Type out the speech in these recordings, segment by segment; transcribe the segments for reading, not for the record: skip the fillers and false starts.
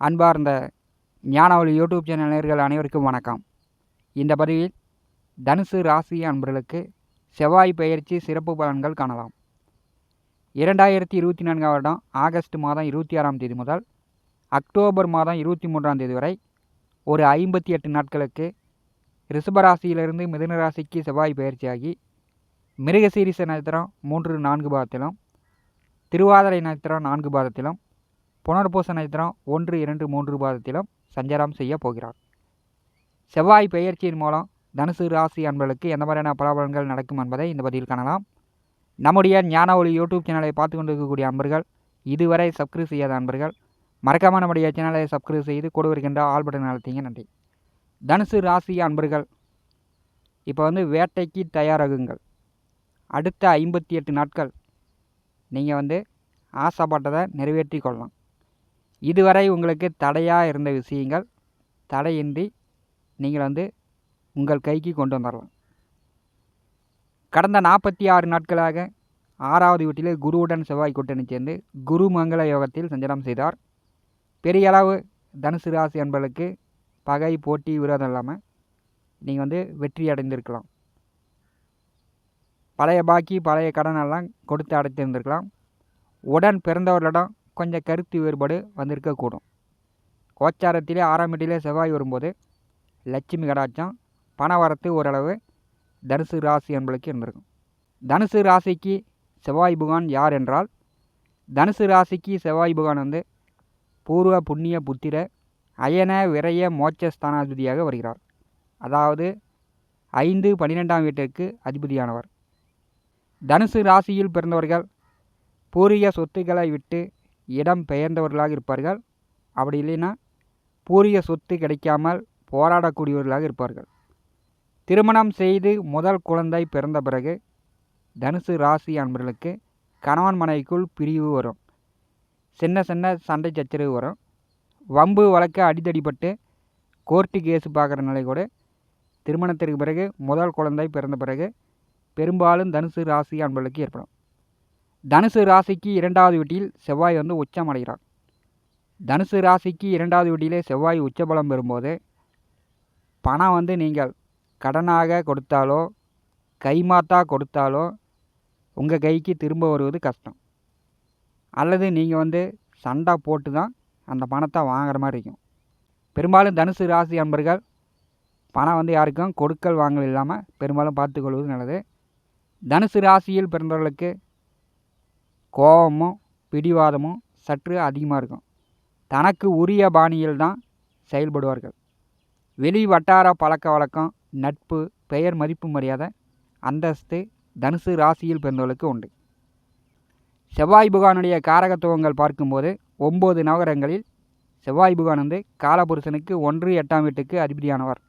அன்பார்ந்த ஞானவழி YouTube channel நேயர்கள் அனைவருக்கும் வணக்கம். இந்த பதிவில் தனுசு ராசி அன்பர்களுக்கு செவ்வாய் பெயர்ச்சி சிறப்பு பலன்கள் காணலாம். 2024 வருடம் ஆகஸ்ட் மாதம் 26ஆம் தேதி முதல் அக்டோபர் மாதம் 23ஆம் தேதி வரை ஒரு 58 நாட்களுக்கு ரிஷபராசியிலிருந்து மிதுன ராசிக்கு செவ்வாய் பெயர்ச்சியாகி மிருகசீரிஷ நட்சத்திரம் 3-4 பாதத்திலும், திருவாதிரை நட்சத்திரம் 4 பாதத்திலும், புனர்பூச நட்சத்திரம் 1-2-3 பாதத்திலும் சஞ்சாரம் செய்ய போகிறார். செவ்வாய் பெயர்ச்சியின் மூலம் தனுசு ராசி அன்பர்களுக்கு எந்த மாதிரியான பலாபலன்கள் நடக்கும் என்பதை இந்த பதிவில் காணலாம். நம்முடைய ஞான ஒளி யூடியூப் சேனலை பார்த்து கொண்டிருக்கக்கூடிய அன்பர்கள், இதுவரை சப்ஸ்கிரைப் செய்யாத அன்பர்கள் மறக்காமல் நம்முடைய சேனலை சப்ஸ்கிரைப் செய்து கூட வருகின்ற ஆல் பட்டன் அழுத்திங்க. நன்றி. தனுசு ராசி அன்பர்கள் இப்போ வேட்டைக்கு தயாராகுங்கள். அடுத்த 58 நாட்கள் நீங்கள் ஆசைப்பட்டதை நிறைவேற்றி கொள்ளலாம். இதுவரை உங்களுக்கு தடையாக இருந்த விஷயங்கள் தடையின்றி நீங்கள் உங்கள் கைக்கு கொண்டு வந்துடலாம். கடந்த 46 நாட்களாக 6வது வீட்டிலே குருவுடன் செவ்வாய் கூட்டணி சேர்ந்து குரு மங்கள யோகத்தில் சஞ்சாரம் செய்தார். பெரிய அளவு தனுசு ராசி என்பதற்கு பகை போட்டி விரோதம் இல்லாமல் நீங்கள் வெற்றி அடைந்திருக்கலாம். பழைய பாக்கி பழைய கடனெல்லாம் கொடுத்து அடைத்திருந்திருக்கலாம். உடன் பிறந்தவர்களிடம் கொஞ்சம் கருத்து வேறுபாடு வந்திருக்கக்கூடும். கோச்சாரத்திலே 6ஆம் வீட்டிலே செவ்வாய் வரும்போது லட்சுமி கடாட்சம் பண வரத்து ஓரளவு தனுசு ராசி என்பதற்கு இருந்திருக்கும். தனுசு ராசிக்கு செவ்வாய் பகவான் யார் என்றால், தனுசு ராசிக்கு செவ்வாய் பகவான் பூர்வ புண்ணிய புத்திர அயன விரய மோட்ச ஸ்தானாதிபதியாக வருகிறார். அதாவது 5-12ஆம் வீட்டிற்கு அதிபதியானவர். தனுசு ராசியில் பிறந்தவர்கள் பூர்வீக சொத்துக்களை விட்டு இடம் பெயர்ந்தவர்களாக இருப்பார்கள். அப்படி இல்லைன்னா பூர்வீக சொத்து கிடைக்காமல் போராடக்கூடியவர்களாக இருப்பார்கள். திருமணம் செய்து முதல் குழந்தை பிறந்த பிறகு தனுசு ராசி அன்பர்களுக்கு கணவன் மனைவிக்குள் பிரிவு வரும். சின்ன சின்ன சண்டை சச்சரவு வரும். வம்பு வழக்கு அடித்தடிப்பட்டு கோர்ட்டு கேஸு பார்க்குற நிலை கூட திருமணத்திற்கு பிறகு முதல் குழந்தை பிறந்த பிறகு பெரும்பாலும் தனுசு ராசி அன்பர்களுக்கு ஏற்படும். தனுசு ராசிக்கு 2வது வீட்டில் செவ்வாய் உச்சம் அடைகிறார். தனுசு ராசிக்கு 2வது வீட்டிலே செவ்வாய் உச்சபலம் பெறும்போது பணம் நீங்கள் கடனாக கொடுத்தாலோ கைமாத்தா கொடுத்தாலோ உங்கள் கைக்கு திரும்ப வருவது கஷ்டம். அல்லது நீங்கள் சண்டை போட்டு தான் அந்த பணத்தை வாங்குற மாதிரி இருக்கும். பெரும்பாலும் தனுசு ராசி அன்பர்கள் பணம் யாருக்கும் கொடுக்கல் வாங்கல் இல்லாமல் பெரும்பாலும் பார்த்துக்கொள்வது நல்லது. தனுசு ராசியில் பிறந்தவர்களுக்கு கோபமும் பிடிவாதமும் சற்று அதிகமாக இருக்கும். தனக்கு உரிய பாணியில் தான் செயல்படுவார்கள். வெளி வட்டார பழக்க வழக்கம், நட்பு, பெயர், மதிப்பு, மரியாதை, அந்தஸ்து தனுசு ராசியில் பிறந்தவர்களுக்கு உண்டு. செவ்வாய் பகவானுடைய காரகத்துவங்கள் பார்க்கும்போது 9 நவகிரகங்களில் செவ்வாய் பகவான் காலபுருஷனுக்கு 1-8ஆம் வீட்டுக்கு அதிபதியானவர்.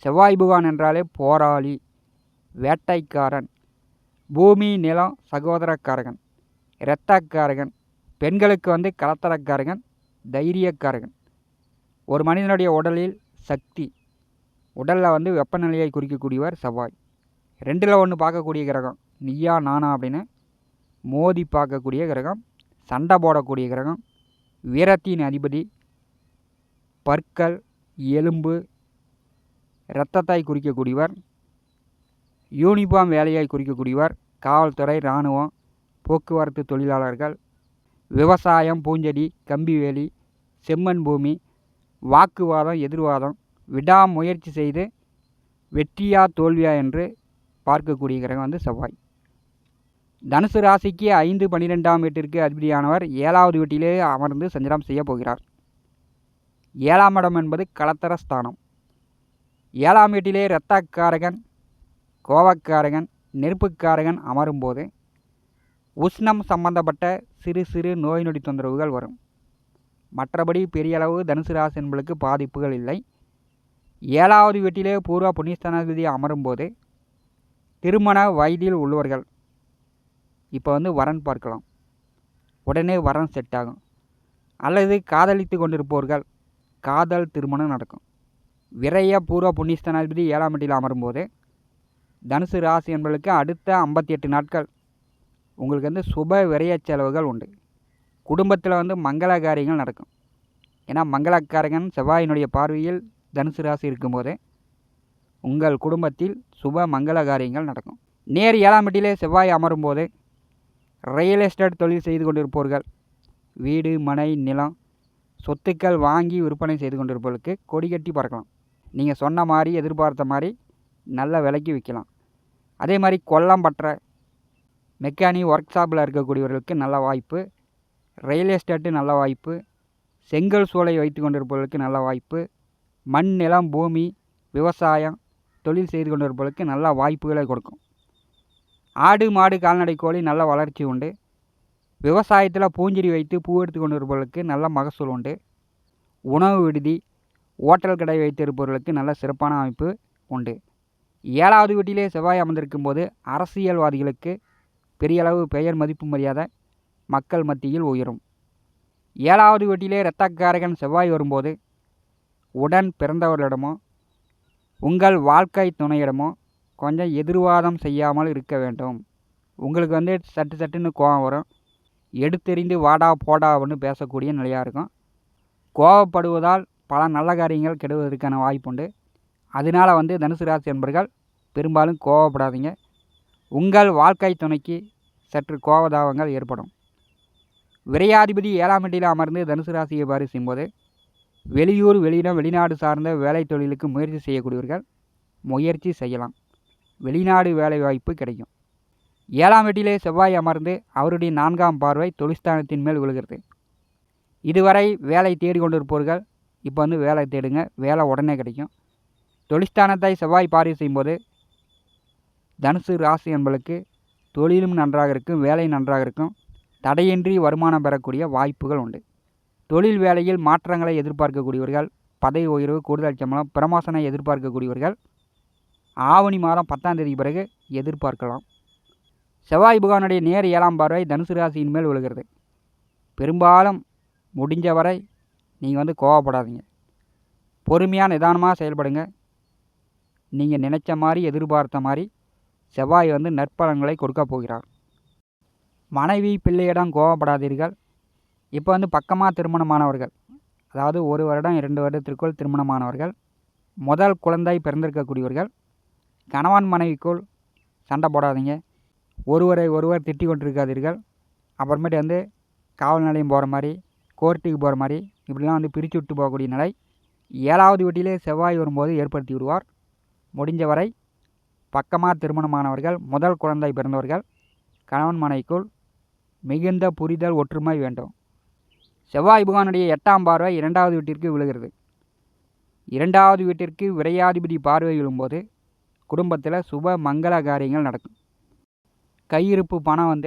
செவ்வாய் பகவான் என்றாலே போராளி, வேட்டைக்காரன், பூமி நிலம் சகோதரக்காரகன், இரத்தக்காரகன், பெண்களுக்கு கலத்தரக்காரகன், தைரியக்காரகன். ஒரு மனிதனுடைய உடலில் சக்தி, உடலில் வெப்பநிலையை குறிக்கக்கூடியவர் செவ்வாய். 2ல் 1 பார்க்கக்கூடிய கிரகம், நீயா நானா அப்படின்னு மோதி பார்க்கக்கூடிய கிரகம், சண்டை போடக்கூடிய கிரகம், வீரத்தின் அதிபதி, பற்கள், எலும்பு, இரத்தத்தை குறிக்கக்கூடியவர், யூனிஃபார்ம் வேலையை குறிக்கக்கூடியவர், காவல்துறை, இராணுவம், போக்குவரத்து தொழிலாளர்கள், விவசாயம், பூஞ்செடி, கம்பிவேலி, செம்மண் பூமி, வாக்குவாதம், எதிர்வாதம், விடாமுயற்சி செய்து வெற்றியா தோல்வியா என்று பார்க்கக்கூடிய கிரகம் செவ்வாய். தனுசு ராசிக்கு 5-12ஆம் வீட்டிற்கு அதிபதியானவர் 7வது வீட்டிலே அமர்ந்து சஞ்சாரம் செய்ய போகிறார். 7ஆம் இடம் என்பது கலத்தர ஸ்தானம். 7ஆம் வீட்டிலே இரத்தக்காரகன், கோபக்காரகன், நெருப்புக்காரகன் அமரும்போது உஷ்ணம் சம்பந்தப்பட்ட சிறு சிறு நோய் நொடி தொந்தரவுகள் வரும். மற்றபடி பெரிய அளவு தனுசு ராசி என்பதற்கு பாதிப்புகள் இல்லை. 7வது வீட்டிலே பூர்வ புண்ணியஸ்தானாதிபதி அமரும்போது திருமண வயதில் உள்ளவர்கள் இப்போ வரன் பார்க்கலாம். உடனே வரன் செட் ஆகும். அல்லது காதலித்து கொண்டிருப்பவர்கள் காதல் திருமணம் நடக்கும். விரைய பூர்வ புண்ணியஸ்தானாதிபதி 7ஆம் வீட்டில் அமரும்போது தனுசு ராசி என்பதற்கு அடுத்த 58 நாட்கள் உங்களுக்கு சுப விரய செலவுகள் உண்டு. குடும்பத்தில் மங்கள காரியங்கள் நடக்கும். ஏன்னா மங்களக்காரகன் செவ்வாயினுடைய பார்வையில் தனுசு ராசி இருக்கும்போது உங்கள் குடும்பத்தில் சுப மங்கள காரியங்கள் நடக்கும். நேர் 7ஆம் வீட்டிலே செவ்வாய் அமரும்போது ரியல் எஸ்டேட் தொழில் செய்து கொண்டிருப்பவர்கள், வீடு மனை நிலம் சொத்துக்கள் வாங்கி விற்பனை செய்து கொண்டிருப்பவர்களுக்கு கொடி கட்டி பறக்கலாம். நீங்கள் சொன்ன மாதிரி எதிர்பார்த்த மாதிரி நல்ல விலைக்கு விற்கலாம். அதே மாதிரி கொல்லம் பற்ற மெக்கானிக் ஒர்க் ஷாப்பில் இருக்கக்கூடியவர்களுக்கு நல்ல வாய்ப்பு, ரியல் எஸ்டேட்டு நல்ல வாய்ப்பு, செங்கல் சூளை வைத்து கொண்டிருப்பவர்களுக்கு நல்ல வாய்ப்பு, மண் நிலம் பூமி விவசாயம் தொழில் செய்து கொண்டிருப்பவர்களுக்கு நல்ல வாய்ப்புகளை கொடுக்கும். ஆடு மாடு கால்நடை கோழி நல்ல வளர்ச்சி உண்டு. விவசாயத்தில் பூஞ்செடி வைத்து பூ எடுத்து கொண்டிருப்பவர்களுக்கு நல்ல மகசூல் உண்டு. உணவு விடுதி ஓட்டல் கடை வைத்திருப்பவர்களுக்கு நல்ல சிறப்பான அமைப்பு உண்டு. 7ஆவது வீட்டிலே செவ்வாய் அமர்ந்திருக்கும் போது அரசியல்வாதிகளுக்கு பெரிய அளவு பெயர் மதிப்பு மரியாதை மக்கள் மத்தியில் உயரும். 7ஆவது வீட்டிலே இரத்தக்காரகன் செவ்வாய் வரும்போது உடன் பிறந்தவர்களிடமோ உங்கள் வாழ்க்கை துணையிடமோ கொஞ்சம் எதிர்வாதம் செய்யாமல் இருக்க வேண்டும். உங்களுக்கு சட்டுன்னு கோபம் வரும். எடுத்தெறிந்து வாடா போடான்னு பேசக்கூடிய நிலையாக இருக்கும். கோபப்படுவதால் பல நல்ல காரியங்கள் கெடுவதற்கான வாய்ப்புண்டு. அதனால் தனுசு ராசி என்பர்கள் பெரும்பாலும் கோபப்படாதீங்க. உங்கள் வாழ்க்கை துணைக்கு சற்று கோபதாபங்கள் ஏற்படும். விரையாதிபதி 7ஆம் வீட்டில் அமர்ந்து தனுசு ராசியை பாரி செய்யும்போது வெளியூர் வெளியிடம் வெளிநாடு சார்ந்த வேலை தொழிலுக்கு முயற்சி செய்யக்கூடியவர்கள் முயற்சி செய்யலாம். வெளிநாடு வேலை வாய்ப்பு கிடைக்கும். 7ஆம் வீட்டிலே செவ்வாய் அமர்ந்து அவருடைய 4ஆம் பார்வை தொழிற்ஸ்தானத்தின் மேல் விழுகிறது. இதுவரை வேலை தேடிக்கொண்டிருப்பவர்கள் இப்போ வேலை தேடுங்க, வேலை உடனே கிடைக்கும். தொழிற்ஸ்தானத்தை செவ்வாய் பார்வை செய்யும்போது தனுசு ராசி என்பளுக்கு தொழிலும் நன்றாக இருக்கும், வேலை நன்றாக இருக்கும், தடையின்றி வருமானம் பெறக்கூடிய வாய்ப்புகள் உண்டு. தொழில் வேலையில் மாற்றங்களை எதிர்பார்க்கக்கூடியவர்கள், பதவி உயர்வு கூடுதல் சம்பளம் பிரமோஷனை எதிர்பார்க்கக்கூடியவர்கள் ஆவணி மாதம் 10ஆம் தேதி பிறகு எதிர்பார்க்கலாம். செவ்வாய் பகவானுடைய நேர் 7ஆம் பார்வை தனுசு ராசியின் மேல் விழுகிறது. பெரும்பாலும் முடிஞ்ச வரை நீங்கள் கோவப்படாதீங்க. பொறுமையாக நிதானமாக செயல்படுங்க. நீங்கள் நினச்ச மாதிரி எதிர்பார்த்த மாதிரி செவ்வாய் நற்பலன்களை கொடுக்க போகிறார். மனைவி பிள்ளையிடம் கோவப்படாதீர்கள். இப்போ பக்கமாக திருமணமானவர்கள், அதாவது 1 வருடம் 2 வருடத்திற்குள் திருமணமானவர்கள், முதல் குழந்தை பிறந்திருக்கக்கூடியவர்கள், கணவன் மனைவிக்குள் சண்டை போடாதீங்க. ஒருவரை ஒருவர் திட்டி கொண்டிருக்காதீர்கள். அப்புறமேட்டு காவல் நிலையம் போகிற மாதிரி கோர்ட்டுக்கு போகிற மாதிரி இப்படிலாம் பிரித்து விட்டு போகக்கூடிய நிலை 7ஆவது வீட்டிலே செவ்வாய் வரும்போது ஏற்படுத்தி விடுவார். முடிஞ்ச வரை பக்கமாக திருமணமானவர்கள், முதல் குழந்தை பிறந்தவர்கள், கணவன் மனைவிக்குள் மிகுந்த புரிதல் ஒற்றுமை வேண்டும். செவ்வாய் பகவானுடைய 8ஆம் பார்வை 2ஆவது வீட்டிற்கு விழுகிறது. 2ஆவது வீட்டிற்கு விரையாதிபதி பார்வை விழும்போது குடும்பத்தில் சுப மங்கள காரியங்கள் நடக்கும். கையிருப்பு பணம்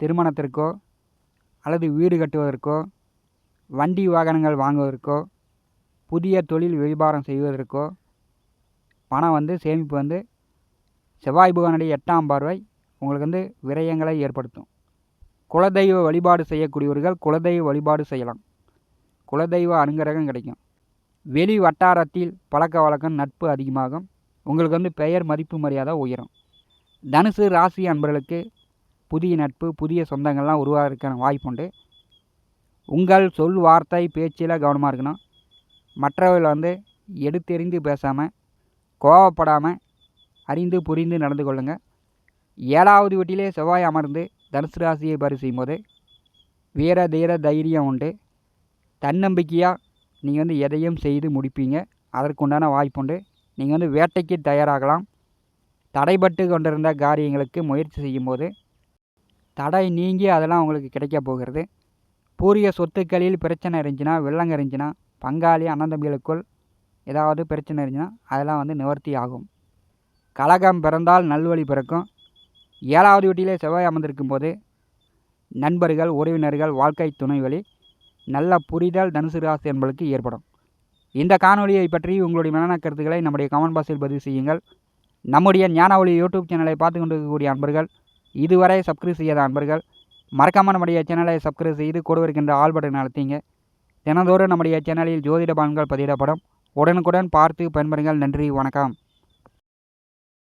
திருமணத்திற்கோ அல்லது வீடு கட்டுவதற்கோ வண்டி வாகனங்கள் வாங்குவதற்கோ புதிய தொழில் வியாபாரம் செய்வதற்கோ பணம் சேமிப்பு செவ்வாய் பகவானுடைய 8ஆம் பார்வை உங்களுக்கு விரயங்களை ஏற்படுத்தும். குலதெய்வ வழிபாடு செய்யக்கூடியவர்கள் குலதெய்வ வழிபாடு செய்யலாம். குலதெய்வ அனுகிரகம் கிடைக்கும். வெளி வட்டாரத்தில் பழக்க வழக்கம் நட்பு அதிகமாகும். உங்களுக்கு பெயர் மதிப்பு மரியாதை உயரும். தனுசு ராசி அன்பர்களுக்கு புதிய நட்பு புதிய சொந்தங்கள்லாம் உருவாகிறதுக்கான வாய்ப்புண்டு. உங்கள் சொல் வார்த்தை பேச்சில் கவனமாக இருக்கணும். மற்றவர்கள் எடுத்தெறிந்து பேசாமல் கோவப்படாமல் அறிந்து புரிந்து நடந்து கொள்ளுங்கள். 7ஆவது வீட்டிலே செவ்வாய் அமர்ந்து தனுசு ராசியை பரிசீலிக்கும் போது வீர தீர தைரியம் உண்டு. தன்னம்பிக்கையாக நீங்கள் எதையும் செய்து முடிப்பீங்க. அதற்குண்டான வாய்ப்புண்டு. நீங்கள் வேட்டைக்கு தயாராகலாம். தடைபட்டு கொண்டிருந்த காரியங்களுக்கு முயற்சி செய்யும்போது தடை நீங்கி அதெல்லாம் உங்களுக்கு கிடைக்க போகிறது. பூர்வீக சொத்துக்களில் பிரச்சனை இருந்துச்சுன்னா, வெள்ளங்க இருந்துச்சுன்னா, பங்காளி அண்ணன் தம்பிகளுக்குள் ஏதாவது பிரச்சனை இருந்துச்சுன்னா அதெல்லாம் நிவர்த்தி ஆகும். கலகம் பிறந்தால் நல்வழி பிறக்கும். 7ஆவது வீட்டிலே செவ்வாய் அமர்ந்திருக்கும் போது நண்பர்கள் உறவினர்கள் வாழ்க்கை துணை வழி நல்ல புரிதல் தனுசு ராசி என்பதற்கு ஏற்படும். இந்த காணொலியை பற்றி உங்களுடைய மேலான கருத்துக்களை நம்முடைய கமெண்ட் பாக்ஸில் பதிவு செய்யுங்கள். நம்முடைய ஞான ஒளி யூடியூப் சேனலை பார்த்து கொண்டிருக்கக்கூடிய அன்பர்கள், இதுவரை சப்ஸ்கிரைப் செய்யாத அன்பர்கள் மறக்காமல் நம்முடைய சேனலை சப்ஸ்கிரைப் செய்து கூட இருக்கின்ற ஆல் பட்டன் அழுத்திங்க. தினந்தோறும் நம்முடைய சேனலில் ஜோதிட பலன்கள் பதிவிடப்படும். உடனுக்குடன் பார்த்து பயன்பெறுங்கள். நன்றி, வணக்கம்.